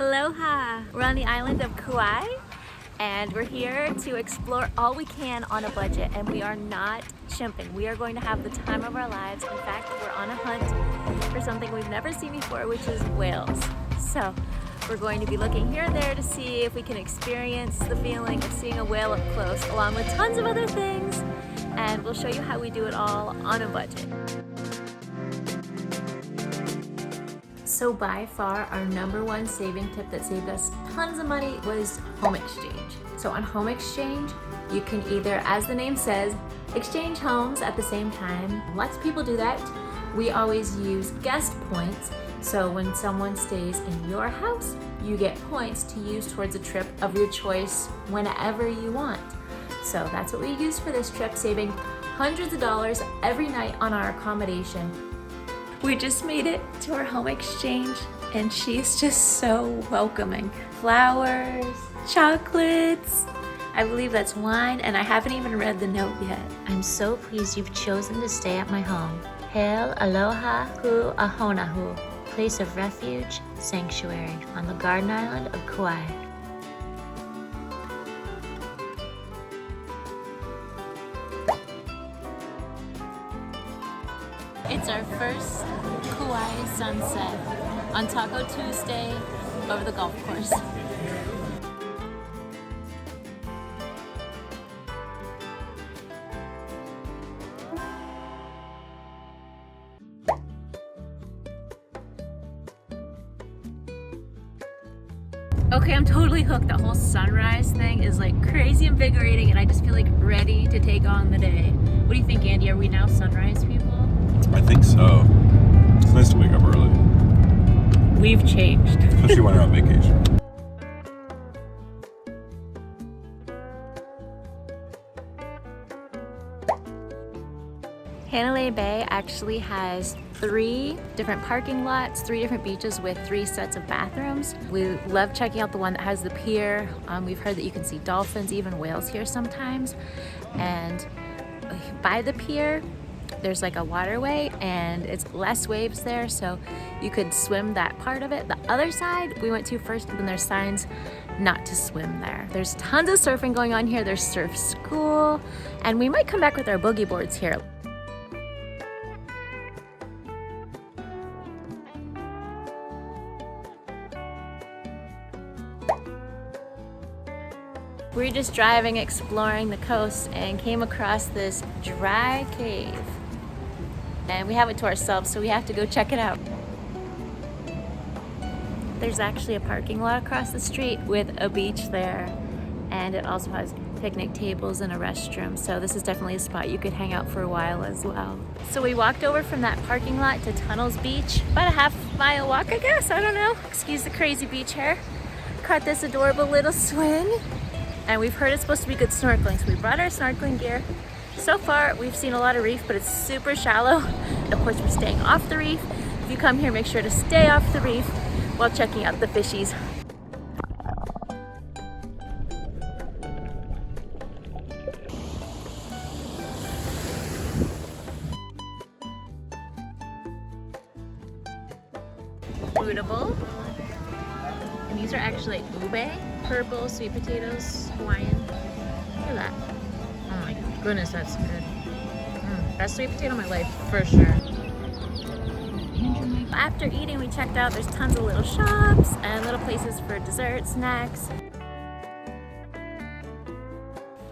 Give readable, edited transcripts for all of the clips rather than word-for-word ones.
Aloha! We're on the island of Kaua'i and we're here to explore all we can on a budget, and we are not chimping. We are going to have the time of our lives. In fact, we're on a hunt for something we've never seen before, which is whales. So we're going to be looking here and there to see if we can experience the feeling of seeing a whale up close, along with tons of other things, and we'll show you how we do it all on a budget. So by far, our #1 saving tip that saved us tons of money was home exchange. So on home exchange, you can either, as the name says, exchange homes at the same time. Lots of people do that. We always use guest points. So when someone stays in your house, you get points to use towards a trip of your choice whenever you want. So that's what we used for this trip, saving hundreds of dollars every night on our accommodation. We just made it to our home exchange and she's just so welcoming. Flowers, chocolates, I believe that's wine, and I haven't even read the note yet. I'm so pleased you've chosen to stay at my home. Hail Aloha Hu Ahonahu, place of refuge, sanctuary on the Garden Island of Kauai. It's our first Kauai sunset on Taco Tuesday over the golf course. Okay, I'm totally hooked. The whole sunrise thing is like crazy invigorating, and I just feel like ready to take on the day. What do you think, Andy? Are we now sunrise people? I think so. It's nice to wake up early. We've changed. Especially when you're on vacation. Hanalei Bay actually has 3 different parking lots, 3 different beaches with 3 sets of bathrooms. We love checking out the one that has the pier. We've heard that you can see dolphins, even whales here sometimes. And by the pier, there's like a waterway and it's less waves there, so you could swim that part of it. The other side we went to first, and there's signs not to swim there. There's tons of surfing going on here. There's surf school, and we might come back with our boogie boards here. We were just driving, exploring the coast, and came across this dry cave. And we have it to ourselves, so we have to go check it out. There's actually a parking lot across the street with a beach there, and it also has picnic tables and a restroom, so this is definitely a spot you could hang out for a while as well. So we walked over from that parking lot to Tunnels Beach, about a half-mile walk, I guess, I don't know. Excuse the crazy beach hair. Caught this adorable little swing, and we've heard it's supposed to be good snorkeling, so we brought our snorkeling gear. So far, we've seen a lot of reef, but it's super shallow. Of course, we're staying off the reef. If you come here, make sure to stay off the reef while checking out the fishies. Fruitable. And these are actually ube, purple sweet potatoes, Hawaiian. Look at that. Oh my goodness, that's good. Best sweet potato of my life, for sure. After eating, we checked out, there's tons of little shops and little places for dessert, snacks.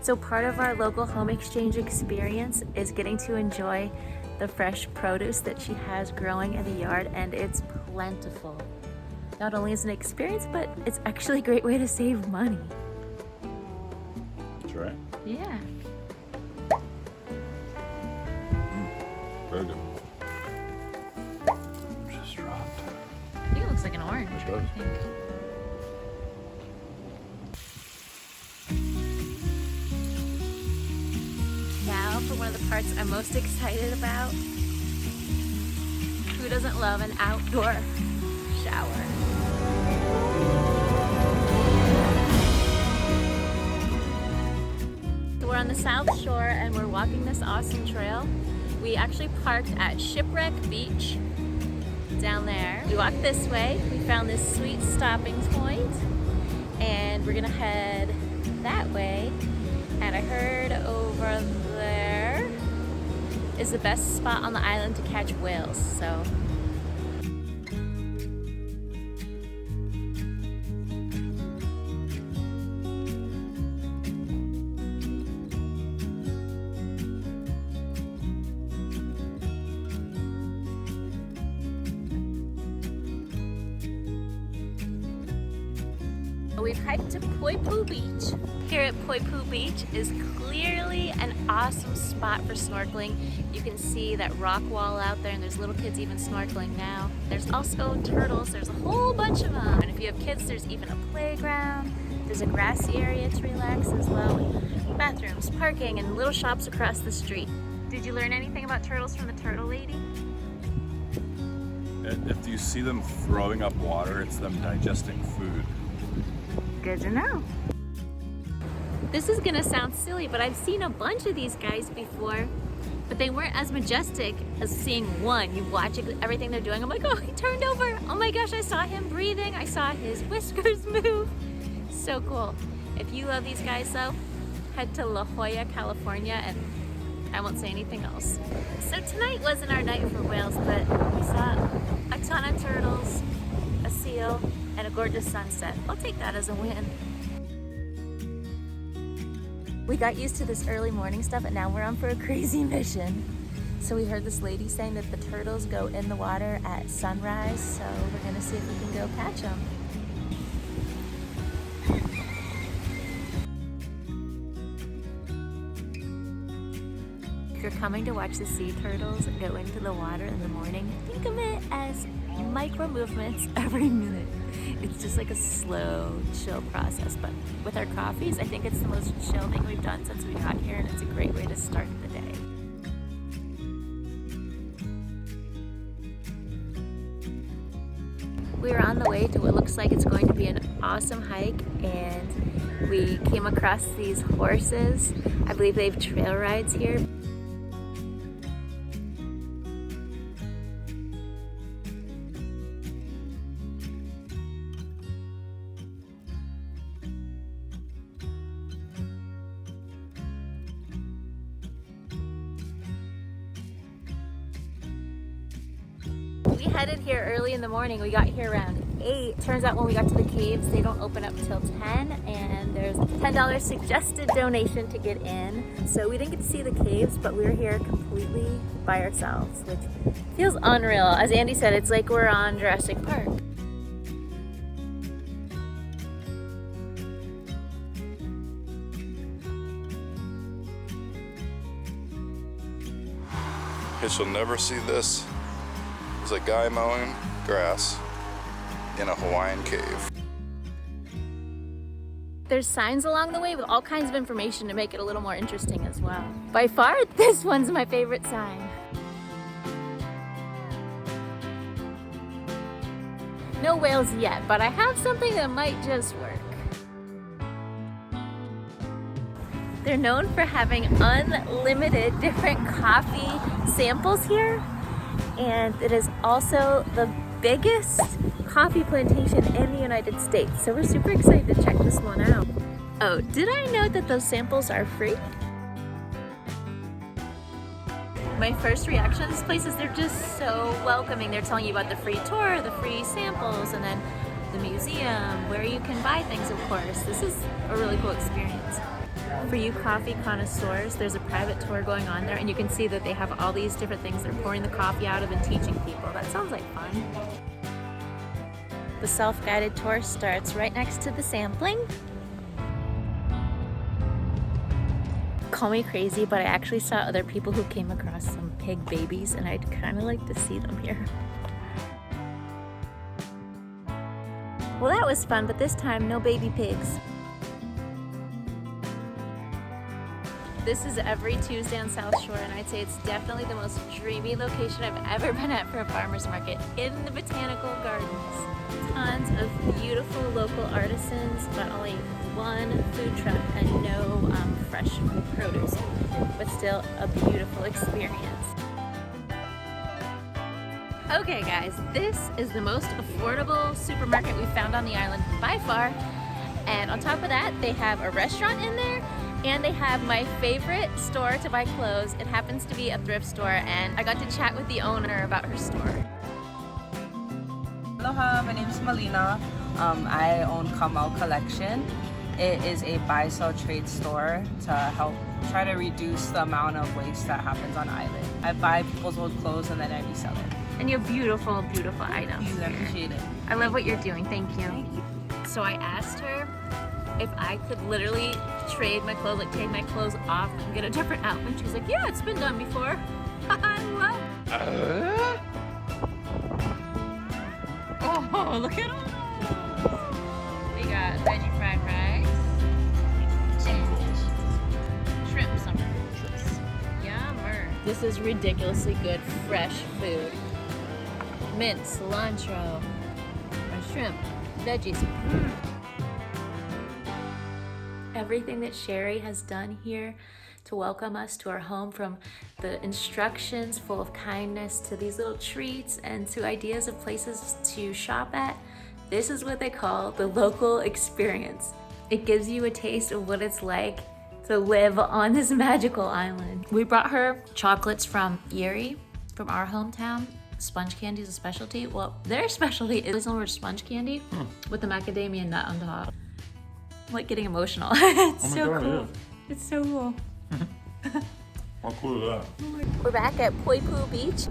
So part of our local home exchange experience is getting to enjoy the fresh produce that she has growing in the yard, and it's plentiful. Not only is it an experience, but it's actually a great way to save money. That's right. Yeah. Very good. Just dropped. I think it looks like an orange. It does. I think. Now for one of the parts I'm most excited about. Who doesn't love an outdoor shower? So we're on the South Shore and we're walking this awesome trail. We actually parked at Shipwreck Beach down there. We walked this way. We found this sweet stopping point. we're gonna head that way. And I heard over there is the best spot on the island to catch whales, so. We've hiked to Poipu Beach. Here at Poipu Beach is clearly an awesome spot for snorkeling. You can see that rock wall out there, and there's little kids even snorkeling now. There's also turtles, there's a whole bunch of them. And if you have kids, there's even a playground. There's a grassy area to relax as well. Bathrooms, parking, and little shops across the street. Did you learn anything about turtles from the turtle lady? If you see them throwing up water, it's them digesting food. Good to know. This is gonna sound silly, but I've seen a bunch of these guys before, but they weren't as majestic as seeing one. You watch everything they're doing. I'm like, oh, he turned over. Oh my gosh, I saw him breathing. I saw his whiskers move. So cool. If you love these guys though, head to La Jolla, California, and I won't say anything else. So tonight wasn't our night for whales, but we saw a ton of turtles, a seal, and a gorgeous sunset. I'll take that as a win. We got used to this early morning stuff, and now we're on for a crazy mission. So we heard this lady saying that the turtles go in the water at sunrise, so we're gonna see if we can go catch them. If you're coming to watch the sea turtles go into the water in the morning, think of it as micro movements every minute. It's just like a slow, chill process, but with our coffees, I think it's the most chill thing we've done since we got here, and it's a great way to start the day. We're on the way to what looks like it's going to be an awesome hike, and we came across these horses. I believe they have trail rides here. We headed here early in the morning. We got here around 8. Turns out when we got to the caves, they don't open up till 10, and there's a $10 suggested donation to get in. So we didn't get to see the caves, but we were here completely by ourselves, which feels unreal. As Andy said, it's like we're on Jurassic Park. You'll never see this. There's a guy mowing grass in a Hawaiian cave. There's signs along the way with all kinds of information to make it a little more interesting as well. By far, this one's my favorite sign. No whales yet, but I have something that might just work. They're known for having unlimited different coffee samples here, and it is also the biggest coffee plantation in the United States, so we're super excited to check this one out. Oh, did I note that those samples are free? My first reaction to this place is they're just so welcoming. They're telling you about the free tour, the free samples, and then the museum, where you can buy things, of course. This is a really cool experience. For you coffee connoisseurs, there's a private tour going on there, and you can see that they have all these different things they're pouring the coffee out of and teaching people. That sounds like fun. The self-guided tour starts right next to the sampling. Call me crazy, but I actually saw other people who came across some pig babies, and I'd kind of like to see them here. Well, that was fun, but this time no baby pigs. This is every Tuesday on South Shore, and I'd say it's definitely the most dreamy location I've ever been at for a farmer's market, in the botanical gardens. Tons of beautiful local artisans, but only one food truck and no fresh produce, but still a beautiful experience. Okay guys, this is the most affordable supermarket we found on the island by far. And on top of that, they have a restaurant in there, and they have my favorite store to buy clothes. It happens to be a thrift store, and I got to chat with the owner about her store. Aloha, my name is Melina. I own Kaua'i Collection. It is a buy-sell trade store to help try to reduce the amount of waste that happens on island. I buy people's old clothes and then I resell it. And you have beautiful, beautiful items. Please, I appreciate it. I love what you're doing. Thank you. So I asked her if I could literally trade my clothes, like take my clothes off and get a different outfit. She was like, yeah, it's been done before. I love it. Oh, look at all those. We got veggie fried rice, and shrimp summer. Yummer. This is ridiculously good, fresh food. Mint, cilantro, shrimp, veggies. Everything that Sherry has done here to welcome us to our home, from the instructions full of kindness to these little treats and to ideas of places to shop at, this is what they call the local experience. It gives you a taste of what it's like to live on this magical island. We brought her chocolates from Erie, from our hometown. Sponge candy is a specialty. Well, their specialty is over sponge candy with the macadamia nut on top. I'm like getting emotional. It's so cool. It's so cool. How cool is that? We're back at Poipu Beach.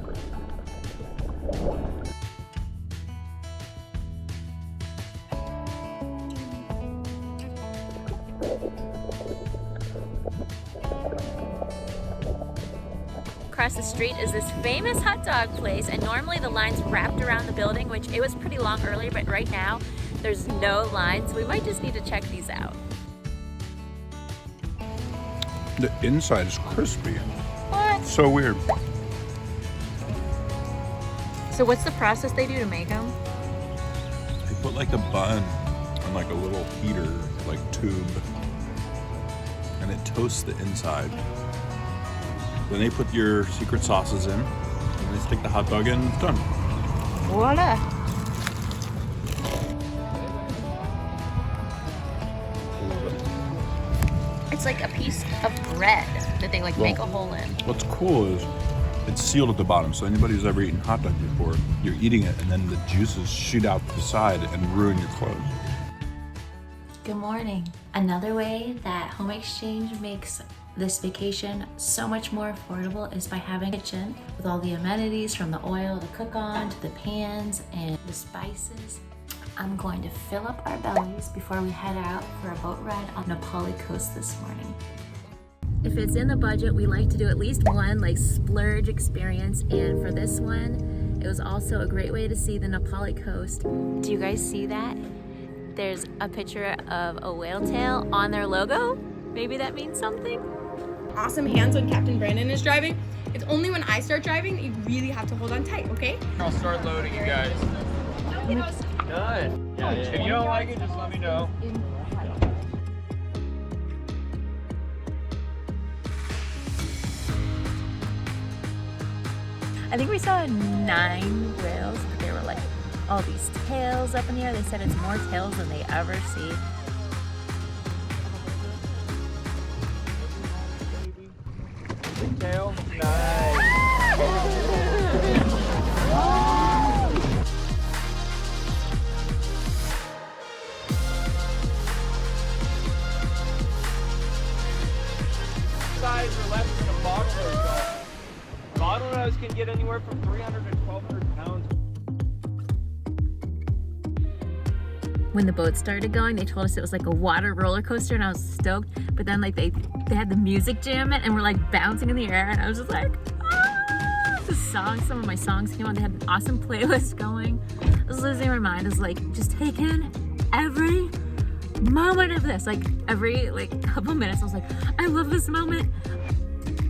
Across the street is this famous hot dog place, and normally the line's wrapped around the building, which it was pretty long earlier, but right now there's no line, so we might just need to check these out. The inside is crispy. What? So weird. So what's the process they do to make them? They put like a bun on like a little heater, like tube, and it toasts the inside. Then they put your secret sauces in, and they stick the hot dog in, and it's done. Voila! It's like a piece of bread that they like make a hole in. What's cool is it's sealed at the bottom, so anybody who's ever eaten hot dog before, you're eating it and then the juices shoot out the side and ruin your clothes. Good morning. Another way that Home Exchange makes this vacation so much more affordable is by having a kitchen with all the amenities, from the oil to cook on to the pans and the spices. I'm going to fill up our bellies before we head out for a boat ride on Nepali coast this morning. If it's in the budget, we like to do at least one like splurge experience, and for this one, it was also a great way to see the Nepali coast. Do you guys see that? There's a picture of a whale tail on their logo. Maybe that means something. Awesome hands when Captain Brandon is driving. It's only when I start driving that you really have to hold on tight, okay? I'll start loading, you guys. Done. Yeah, if you don't like it, just let me know. I think we saw 9 whales, but there were like all these tails up in the air. They said it's more tails than they ever see. Big tail. Nice. Size are less than a bottlenose. Bottlenose can get anywhere from 300 to 1,200 pounds. When the boat started going, they told us it was like a water roller coaster, and I was stoked. But then like they had the music jam it, and we're like bouncing in the air, and I was just like, ah! Some of my songs came on. They had an awesome playlist going. I was losing my mind. I was like just taking every moment of this. Like every couple minutes, I was like, I love this moment.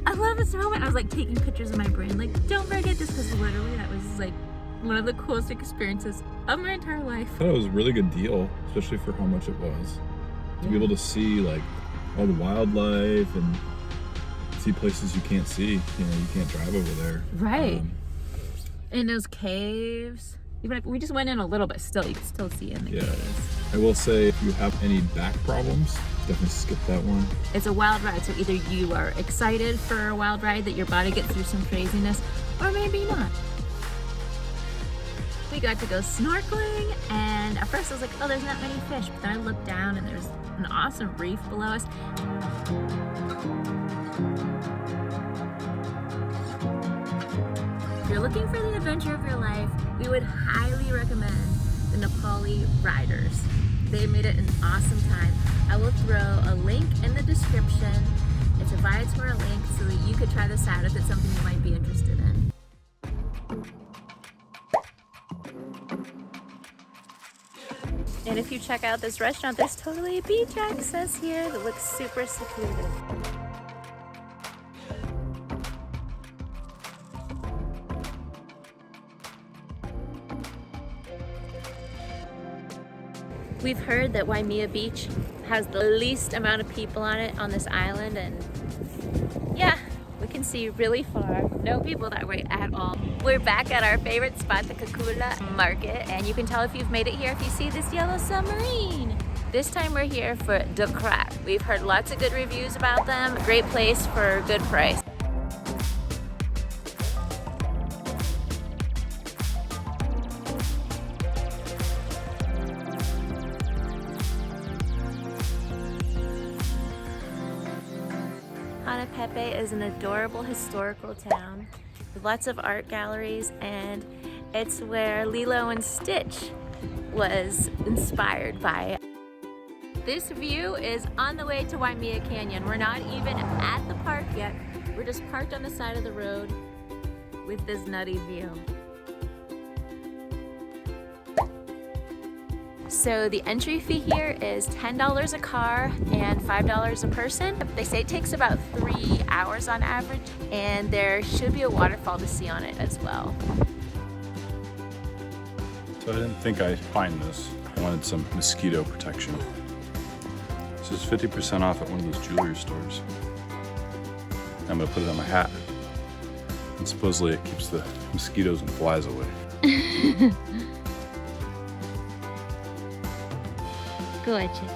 I love this moment. I was like taking pictures in my brain. Like, don't forget this, because literally that was like one of the coolest experiences of my entire life. I thought it was a really good deal, especially for how much it was. To be able to see like all the wildlife and see places you can't see. You know, you can't drive over there. Right. In those caves. Even if we just went in a little bit, still you can still see in the caves. I will say if you have any back problems, definitely skip that one. It's a wild ride, so either you are excited for a wild ride that your body gets through some craziness, or maybe not. We got to go snorkeling, and at first I was like, oh, there's not many fish, but then I looked down and there's an awesome reef below us. If you're looking for the adventure of your life, we would highly recommend the Nepali Riders. They made it an awesome time. I will throw a link in the description. It's a Viator link so that you could try this out if it's something you might be interested in. And if you check out this restaurant, there's totally a beach access here that looks super secluded. We've heard that Waimea Beach has the least amount of people on it on this island, and yeah, we can see really far. No people that way at all. We're back at our favorite spot, the Kakula Market, and you can tell if you've made it here if you see this yellow submarine. This time we're here for the crab. We've heard lots of good reviews about them. Great place for a good price. Pepe is an adorable historical town with lots of art galleries, and it's where Lilo and Stitch was inspired by. This view is on the way to Waimea Canyon. We're not even at the park yet. We're just parked on the side of the road with this nutty view. So the entry fee here is $10 a car and $5 a person. They say it takes about 3 hours on average, and there should be a waterfall to see on it as well. So I didn't think I'd find this. I wanted some mosquito protection. This is 50% off at one of those jewelry stores. I'm gonna put it on my hat. And supposedly it keeps the mosquitoes and flies away. Gorgeous.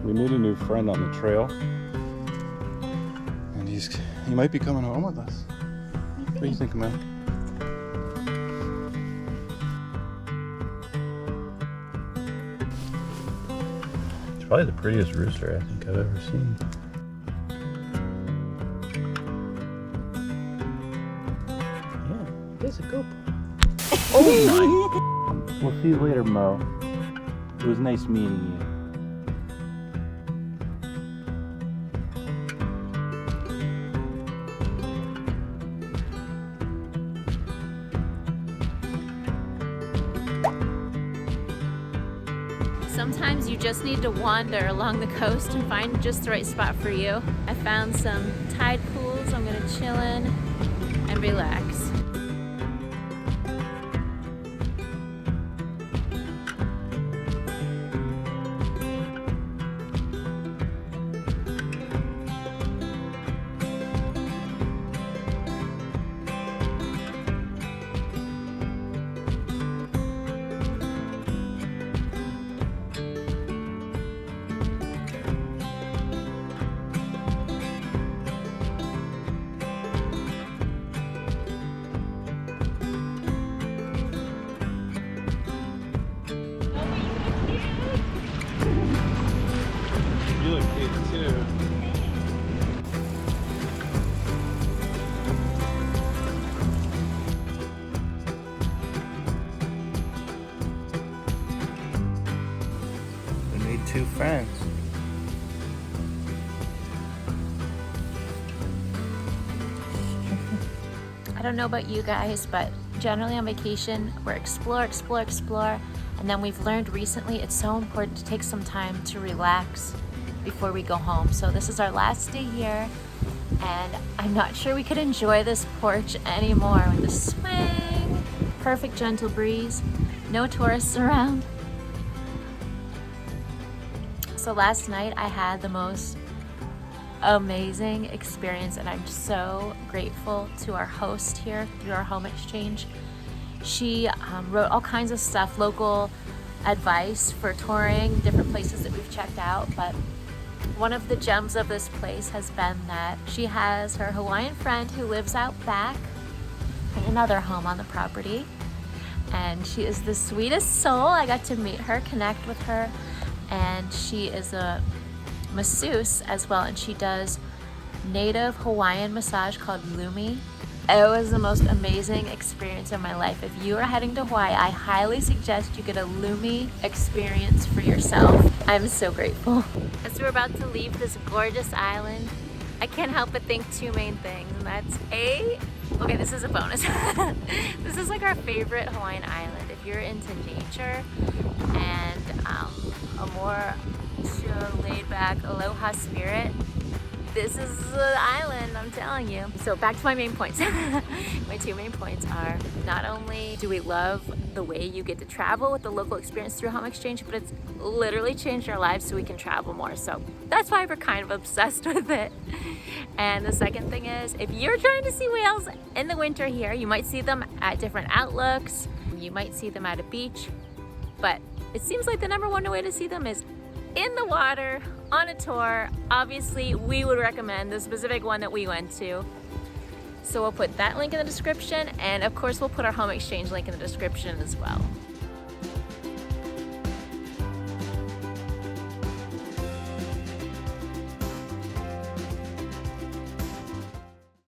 We made a new friend on the trail, and he might be coming home with us. What do you think, man? It's probably the prettiest rooster I think I've ever seen. Yeah, he's a goat. Oh my! We'll see you later, Mo. It was nice meeting you. Sometimes you just need to wander along the coast and find just the right spot for you. I found some tide pools. I'm gonna chill in and relax. two friends. I don't know about you guys, but generally on vacation, we're explore, and then we've learned recently it's so important to take some time to relax before we go home. So this is our last day here, and I'm not sure we could enjoy this porch anymore with the swing, perfect gentle breeze, no tourists around. So last night I had the most amazing experience, and I'm so grateful to our host here through our home exchange. She wrote all kinds of stuff, local advice for touring, different places that we've checked out, but one of the gems of this place has been that she has her Hawaiian friend who lives out back in another home on the property, and she is the sweetest soul. I got to meet her, connect with her, and she is a masseuse as well, and she does native Hawaiian massage called Lumi. It was the most amazing experience of my life. If you are heading to Hawaii, I highly suggest you get a Lumi experience for yourself. I'm so grateful. As we're about to leave this gorgeous island, I can't help but think two main things, and that's okay, this is a bonus. This is like our favorite Hawaiian island. If you're into nature and a more chill, laid back, aloha spirit, this is the island, I'm telling you. So back to my main points. My two main points are, not only do we love the way you get to travel with the local experience through home exchange, but it's literally changed our lives so we can travel more. So that's why we're kind of obsessed with it. And the second thing is, if you're trying to see whales in the winter here, you might see them at different outlooks. You might see them at a beach, but it seems like the number one way to see them is in the water, on a tour. Obviously, we would recommend the specific one that we went to. So we'll put that link in the description, and of course we'll put our home exchange link in the description as well.